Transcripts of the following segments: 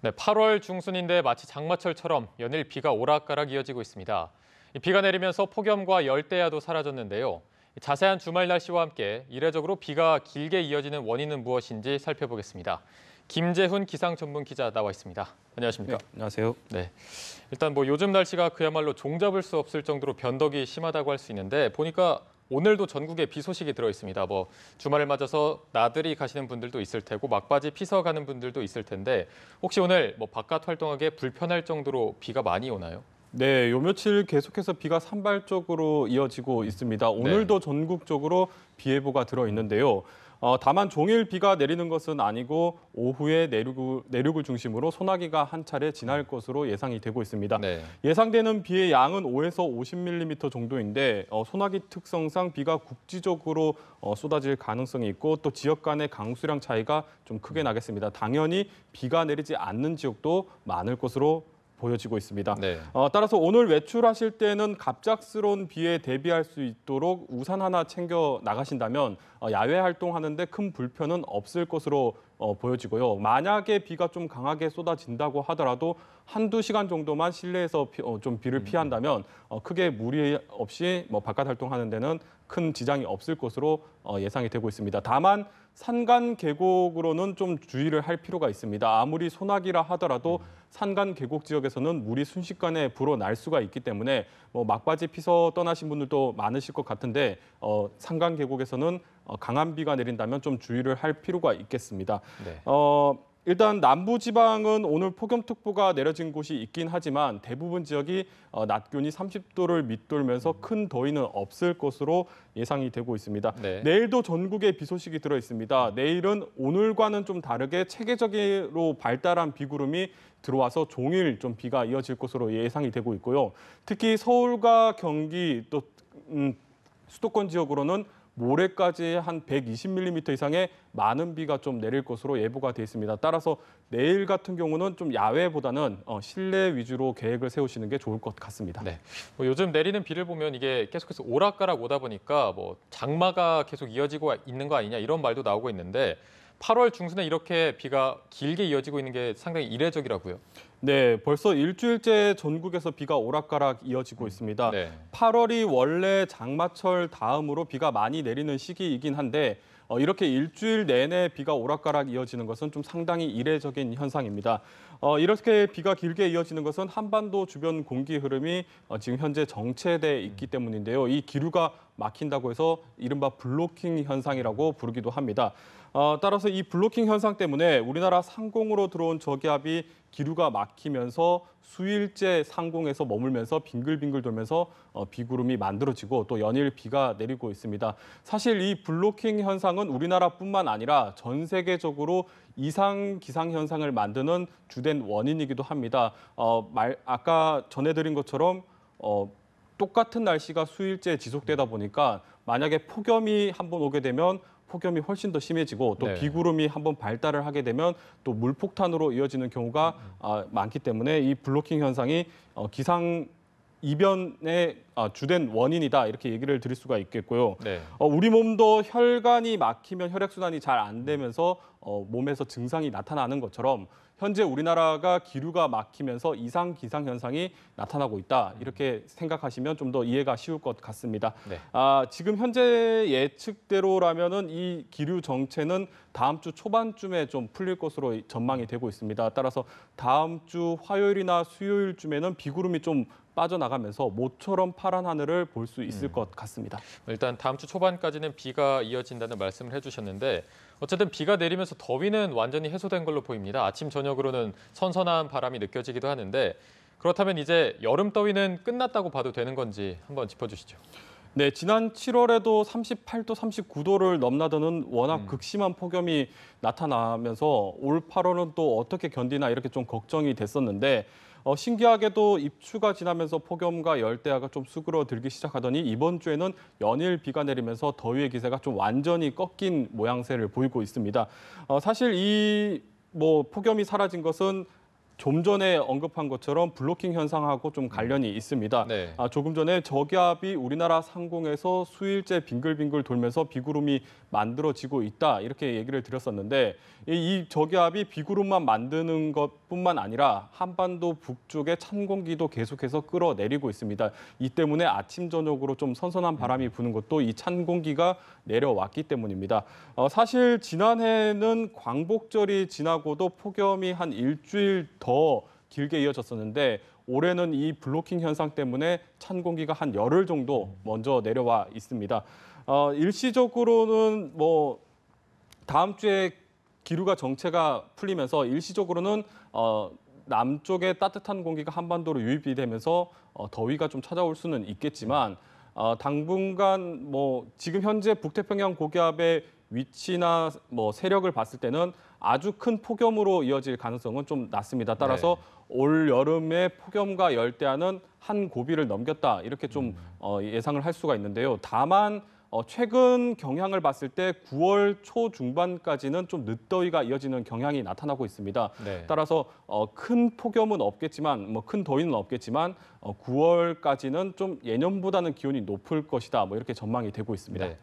네, 8월 중순인데 마치 장마철처럼 연일 비가 오락가락 이어지고 있습니다. 이 비가 내리면서 폭염과 열대야도 사라졌는데요. 자세한 주말 날씨와 함께 이례적으로 비가 길게 이어지는 원인은 무엇인지 살펴보겠습니다. 김재훈 기상 전문 기자 나와 있습니다. 안녕하십니까? 네, 안녕하세요. 네, 일단 요즘 날씨가 그야말로 종잡을 수 없을 정도로 변덕이 심하다고 할 수 있는데 보니까 오늘도 전국에 비 소식이 들어 있습니다. 주말을 맞아서 나들이 가시는 분들도 있을 테고 막바지 피서 가는 분들도 있을 텐데 혹시 오늘 바깥 활동하기 불편할 정도로 비가 많이 오나요? 네, 요 며칠 계속해서 비가 산발적으로 이어지고 있습니다. 오늘도 전국적으로 비 예보가 들어 있는데요. 다만 종일 비가 내리는 것은 아니고 오후에 내륙을 중심으로 소나기가 한 차례 지날 것으로 예상이 되고 있습니다. 네. 예상되는 비의 양은 5에서 50mm 정도인데 소나기 특성상 비가 국지적으로 쏟아질 가능성이 있고 또 지역 간의 강수량 차이가 좀 크게 나겠습니다. 당연히 비가 내리지 않는 지역도 많을 것으로 보여지고 있습니다. 네. 따라서 오늘 외출하실 때는 갑작스러운 비에 대비할 수 있도록 우산 하나 챙겨 나가신다면 야외 활동하는데 큰 불편은 없을 것으로 보여지고요. 만약에 비가 좀 강하게 쏟아진다고 하더라도 한두 시간 정도만 실내에서 좀 비를 피한다면 크게 무리 없이 바깥 활동하는 데는 큰 지장이 없을 것으로 예상이 되고 있습니다. 다만 산간 계곡으로는 좀 주의를 할 필요가 있습니다. 아무리 소나기라 하더라도 산간 계곡 지역에서는 물이 순식간에 불어날 수가 있기 때문에 막바지 피서 떠나신 분들도 많으실 것 같은데 산간 계곡에서는 강한 비가 내린다면 좀 주의를 할 필요가 있겠습니다. 네. 일단 남부지방은 오늘 폭염특보가 내려진 곳이 있긴 하지만 대부분 지역이 낮 기온이 30도를 밑돌면서 큰 더위는 없을 것으로 예상이 되고 있습니다. 네. 내일도 전국에 비 소식이 들어 있습니다. 내일은 오늘과는 좀 다르게 체계적으로 발달한 비구름이 들어와서 종일 좀 비가 이어질 것으로 예상이 되고 있고요. 특히 서울과 경기 또 수도권 지역으로는 모레까지 한 120mm 이상의 많은 비가 좀 내릴 것으로 예보가 돼 있습니다. 따라서 내일 같은 경우는 좀 야외보다는 실내 위주로 계획을 세우시는 게 좋을 것 같습니다. 네. 요즘 내리는 비를 보면 이게 계속해서 오락가락 오다 보니까 장마가 계속 이어지고 있는 거 아니냐 이런 말도 나오고 있는데 8월 중순에 이렇게 비가 길게 이어지고 있는 게 상당히 이례적이라고요. 네, 벌써 일주일째 전국에서 비가 오락가락 이어지고 있습니다. 네. 8월이 원래 장마철 다음으로 비가 많이 내리는 시기이긴 한데 이렇게 일주일 내내 비가 오락가락 이어지는 것은 좀 상당히 이례적인 현상입니다. 이렇게 비가 길게 이어지는 것은 한반도 주변 공기 흐름이 지금 현재 정체돼 있기 때문인데요. 이 기류가 막힌다고 해서 이른바 블로킹 현상이라고 부르기도 합니다. 따라서 이 블로킹 현상 때문에 우리나라 상공으로 들어온 저기압이 기류가 막히면서 수일째 상공에서 머물면서 빙글빙글 돌면서 비구름이 만들어지고 또 연일 비가 내리고 있습니다. 사실 이 블로킹 현상은 우리나라뿐만 아니라 전 세계적으로 이상 기상 현상을 만드는 주된 원인이기도 합니다. 아까 전해드린 것처럼 똑같은 날씨가 수일째 지속되다 보니까 만약에 폭염이 한번 오게 되면 폭염이 훨씬 더 심해지고 또 네. 비구름이 한번 발달을 하게 되면 또 물폭탄으로 이어지는 경우가 많기 때문에 이 블로킹 현상이 기상 이변의 주된 원인이다 이렇게 얘기를 드릴 수가 있겠고요. 네. 우리 몸도 혈관이 막히면 혈액순환이 잘 안 되면서 몸에서 증상이 나타나는 것처럼 현재 우리나라가 기류가 막히면서 이상 기상 현상이 나타나고 있다 이렇게 생각하시면 좀 더 이해가 쉬울 것 같습니다. 네. 지금 현재 예측대로라면은 이 기류 정체는 다음 주 초반쯤에 좀 풀릴 것으로 전망이 되고 있습니다. 따라서 다음 주 화요일이나 수요일쯤에는 비구름이 좀 빠져나가면서 모처럼 파란 하늘을 볼 수 있을 것 같습니다. 일단 다음 주 초반까지는 비가 이어진다는 말씀을 해주셨는데 어쨌든 비가 내리면서 더위는 완전히 해소된 걸로 보입니다. 아침 저녁으로는 선선한 바람이 느껴지기도 하는데 그렇다면 이제 여름 더위는 끝났다고 봐도 되는 건지 한번 짚어주시죠. 네, 지난 7월에도 38도, 39도를 넘나드는 워낙 극심한 폭염이 나타나면서 올 8월은 또 어떻게 견디나 이렇게 좀 걱정이 됐었는데 신기하게도 입추가 지나면서 폭염과 열대야가 좀 수그러들기 시작하더니 이번 주에는 연일 비가 내리면서 더위의 기세가 좀 완전히 꺾인 모양새를 보이고 있습니다. 사실 이 폭염이 사라진 것은 좀 전에 언급한 것처럼 블로킹 현상하고 좀 관련이 있습니다. 네. 조금 전에 저기압이 우리나라 상공에서 수일째 빙글빙글 돌면서 비구름이 만들어지고 있다 이렇게 얘기를 드렸었는데 이 저기압이 비구름만 만드는 것뿐만 아니라 한반도 북쪽에 찬 공기도 계속해서 끌어내리고 있습니다. 이 때문에 아침 저녁으로 좀 선선한 바람이 부는 것도 이 찬 공기가 내려왔기 때문입니다. 사실 지난해는 광복절이 지나고도 폭염이 한 일주일 더 길게 이어졌었는데 올해는 이 블로킹 현상 때문에 찬 공기가 한 열흘 정도 먼저 내려와 있습니다. 일시적으로는 뭐 다음 주에 기류가 정체가 풀리면서 일시적으로는 남쪽에 따뜻한 공기가 한반도로 유입이 되면서 더위가 좀 찾아올 수는 있겠지만 당분간 뭐 지금 현재 북태평양 고기압의 위치나 뭐 세력을 봤을 때는 아주 큰 폭염으로 이어질 가능성은 좀 낮습니다. 따라서 올 여름에 폭염과 열대야는 한 고비를 넘겼다 이렇게 좀 예상을 할 수가 있는데요. 다만 최근 경향을 봤을 때 9월 초중반까지는 좀 늦더위가 이어지는 경향이 나타나고 있습니다. 네. 따라서 큰 폭염은 없겠지만, 뭐 큰 더위는 없겠지만 9월까지는 좀 예년보다는 기온이 높을 것이다. 뭐 이렇게 전망이 되고 있습니다. 네.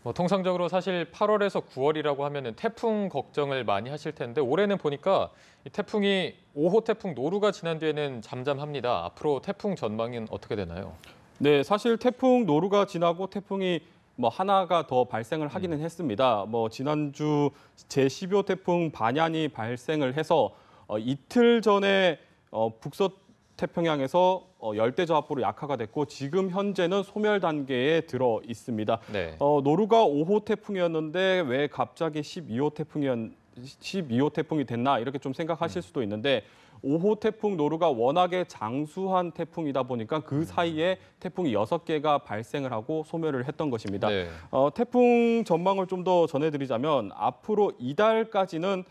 뭐 통상적으로 사실 8월에서 9월이라고 하면은 태풍 걱정을 많이 하실 텐데 올해는 보니까 이 태풍이 5호 태풍 노루가 지난 뒤에는 잠잠합니다. 앞으로 태풍 전망은 어떻게 되나요? 네, 사실 태풍 노루가 지나고 태풍이 뭐 하나가 더 발생을 하기는 했습니다. 뭐 지난주 제12호 태풍 반얀이 발생을 해서 이틀 전에 북서태평양에서 열대저압부로 약화가 됐고 지금 현재는 소멸 단계에 들어 있습니다. 네. 노루가 5호 태풍이었는데 왜 갑자기 12호 태풍이 됐나 이렇게 좀 생각하실 수도 있는데 5호 태풍 노루가 워낙에 장수한 태풍이다 보니까 그 사이에 태풍이 6개가 발생을 하고 소멸을 했던 것입니다. 네. 태풍 전망을 좀 더 전해드리자면 앞으로 이달까지는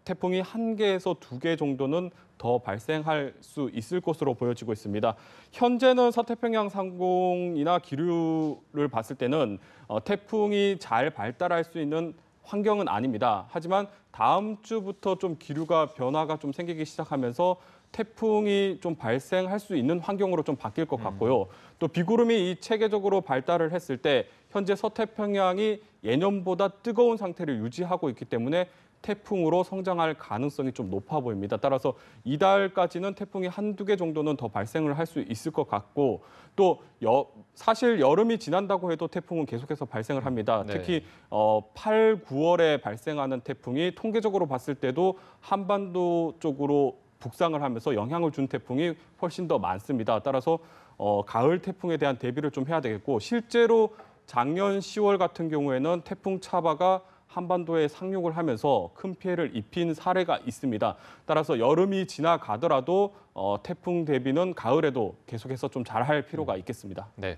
태풍이 1개에서 2개 정도는 더 발생할 수 있을 것으로 보여지고 있습니다. 현재는 서태평양 상공이나 기류를 봤을 때는 태풍이 잘 발달할 수 있는 환경은 아닙니다. 하지만 다음 주부터 좀 기류가 변화가 좀 생기기 시작하면서 태풍이 좀 발생할 수 있는 환경으로 좀 바뀔 것 같고요. 또 비구름이 이 체계적으로 발달을 했을 때 현재 서태평양이 예년보다 뜨거운 상태를 유지하고 있기 때문에 태풍으로 성장할 가능성이 좀 높아 보입니다. 따라서 이달까지는 태풍이 1~2개 정도는 더 발생을 할 수 있을 것 같고 또 사실 여름이 지난다고 해도 태풍은 계속해서 발생을 합니다. 네. 특히 8, 9월에 발생하는 태풍이 통계적으로 봤을 때도 한반도 쪽으로 북상을 하면서 영향을 준 태풍이 훨씬 더 많습니다. 따라서 가을 태풍에 대한 대비를 좀 해야 되겠고 실제로 작년 10월 같은 경우에는 태풍 차바가 한반도에 상륙을 하면서 큰 피해를 입힌 사례가 있습니다. 따라서 여름이 지나가더라도 태풍 대비는 가을에도 계속해서 좀 잘할 필요가 있겠습니다. 네.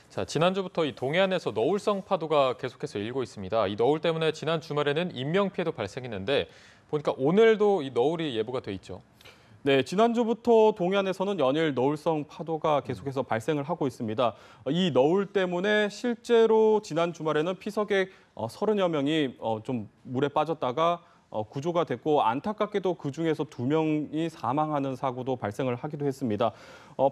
자, 지난주부터 이 동해안에서 너울성 파도가 계속해서 일고 있습니다. 이 너울 때문에 지난 주말에는 인명 피해도 발생했는데 보니까 오늘도 이 너울이 예보가 돼 있죠. 네, 지난주부터 동해안에서는 연일 너울성 파도가 계속해서 발생을 하고 있습니다. 이 너울 때문에 실제로 지난 주말에는 피서객 30여 명이 좀 물에 빠졌다가 구조가 됐고 안타깝게도 그중에서 2명이 사망하는 사고도 발생을 하기도 했습니다.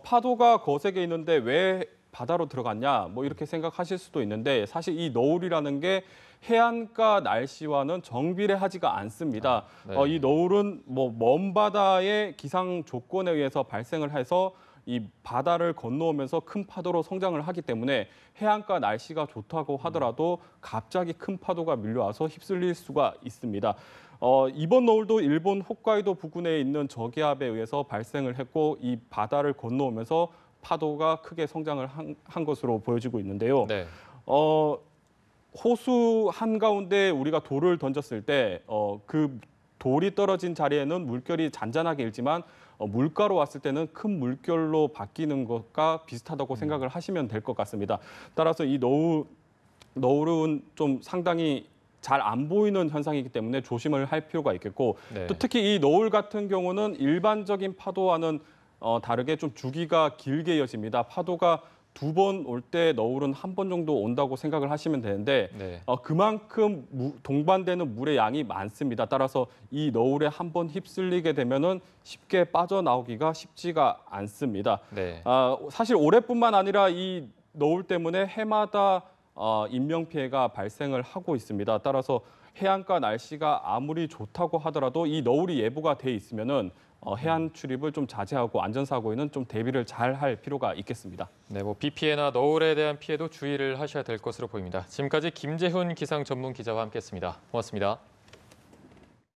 파도가 거세게 있는데 왜 바다로 들어갔냐 뭐 이렇게 생각하실 수도 있는데 사실 이 너울이라는 게 해안가 날씨와는 정비례하지가 않습니다. 네. 이 너울은 뭐 먼 바다의 기상 조건에 의해서 발생을 해서 이 바다를 건너오면서 큰 파도로 성장을 하기 때문에 해안가 날씨가 좋다고 하더라도 갑자기 큰 파도가 밀려와서 휩쓸릴 수가 있습니다. 이번 너울도 일본 홋카이도 부근에 있는 저기압에 의해서 발생을 했고 이 바다를 건너오면서 파도가 크게 성장을 한 것으로 보여지고 있는데요. 네. 호수 한가운데 우리가 돌을 던졌을 때 그 돌이 떨어진 자리에는 물결이 잔잔하게 일지만 물가로 왔을 때는 큰 물결로 바뀌는 것과 비슷하다고 생각을 하시면 될 것 같습니다. 따라서 이 너울은 좀 상당히 잘 안 보이는 현상이기 때문에 조심을 할 필요가 있겠고 네. 또 특히 이 너울 같은 경우는 일반적인 파도와는 다르게 좀 주기가 길게 이어집니다. 파도가 두 번 올 때 너울은 한 번 정도 온다고 생각을 하시면 되는데 네. 그만큼 동반되는 물의 양이 많습니다. 따라서 이 너울에 한 번 휩쓸리게 되면은 쉽게 빠져나오기가 쉽지가 않습니다. 네. 사실 올해뿐만 아니라 이 너울 때문에 해마다 인명 피해가 발생을 하고 있습니다. 따라서 해안가 날씨가 아무리 좋다고 하더라도 이 너울이 예보가 돼 있으면은 해안 출입을 좀 자제하고 안전사고에는 좀 대비를 잘 할 필요가 있겠습니다. 네, 뭐 비 피해나 너울에 대한 피해도 주의를 하셔야 될 것으로 보입니다. 지금까지 김재훈 기상 전문 기자와 함께했습니다. 고맙습니다.